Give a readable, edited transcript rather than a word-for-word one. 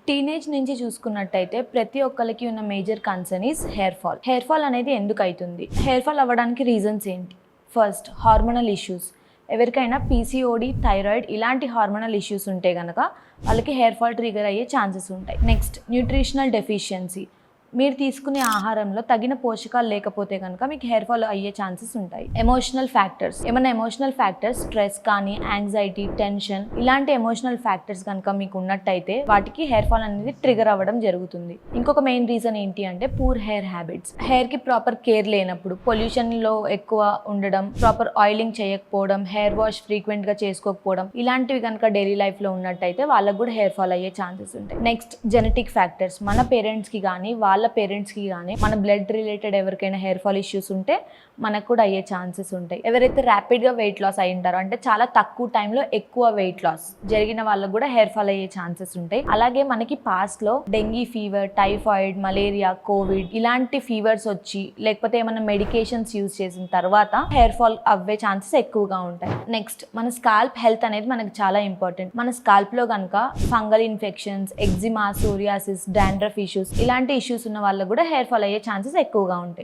Teenage నుంచి చూసుకున్నట్టయితే ప్రతి ఒక్కరికి ఉన్న major concern is hair fall. Hair fall అనేది ఎందుకు అవుతుంది? హెయిర్ ఫాల్ అవ్వడానికి రీజన్స్ ఏంటి? First, hormonal issues. ఎవరికైనా పీసీఓడి, థైరాయిడ్ ఇలాంటి హార్మోనల్ ఇష్యూస్ ఉంటే కనుక వాళ్ళకి హెయిర్ ఫాల్ ట్రిగర్ అయ్యే ఛాన్సెస్ ఉంటాయి. Next, nutritional deficiency. మీరు తీసుకునే ఆహారంలో తగిన పోషకాలు లేకపోతే కనుక మీకు హెయిర్ ఫాల్ అయ్యే ఛాన్సెస్ ఉంటాయి. Emotional factors. ఏమైనా ఎమోషనల్ ఫ్యాక్టర్స్, స్ట్రెస్ కానీ, యాంగ్జైటీ, టెన్షన్ ఇలాంటి ఎమోషనల్ ఫ్యాక్టర్స్ కనుక మీకు ఉన్నట్టయితే వాటికి హెయిర్ ఫాల్ అనేది ట్రిగర్ అవ్వడం జరుగుతుంది. ఇంకొక మెయిన్ రీజన్ ఏంటి అంటే పూర్ హెయిర్ హ్యాబిట్స్. హెయిర్కి ప్రాపర్ కేర్ లేనప్పుడు, పొల్యూషన్లో ఎక్కువ ఉండడం, ప్రాపర్ ఆయిలింగ్ చేయకపోవడం, హెయిర్ వాష్ ఫ్రీక్వెంట్గా చేసుకోకపోవడం ఇలాంటివి కనుక డైలీ లైఫ్లో ఉన్నట్టయితే వాళ్ళకు కూడా హెయిర్ ఫాల్ అయ్యే ఛాన్సెస్ ఉంటాయి. Next, genetic factors. మన పేరెంట్స్కి కానీ వాళ్ళ పేరెంట్స్కి కానీ మన బ్లడ్ రిలేటెడ్ ఎవరికైనా హెయిర్ ఫాల్ ఇష్యూస్ ఉంటే మనకు కూడా అయ్యే ఛాన్సెస్ ఉంటాయి. ఎవరైతే ర్యాపిడ్గా వెయిట్ లాస్ అయి ఉంటారో అంటే చాలా తక్కువ టైంలో ఎక్కువ వెయిట్ లాస్ జరిగిన వాళ్ళకు కూడా హెయిర్ ఫాల్ అయ్యే ఛాన్సెస్ ఉంటాయి. అలాగే మనకి పాస్ట్లో dengue fever, typhoid, malaria, Covid ఇలాంటి ఫీవర్స్ వచ్చి లేకపోతే ఏమైనా మెడికేషన్స్ యూజ్ చేసిన తర్వాత హెయిర్ ఫాల్ అవ్వే ఛాన్సెస్ ఎక్కువగా ఉంటాయి. నెక్స్ట్, మన స్కాల్ప్ హెల్త్ అనేది మనకు చాలా ఇంపార్టెంట్. మన స్కాల్ప్లో కనుక fungal infections, eczema, psoriasis, dandruff issues ఇలాంటి ఇష్యూస్ ఉన్న వాళ్ళకు కూడా హెయిర్ ఫాల్ అయ్యే ఛాన్సెస్ ఎక్కువగా ఉంటాయి.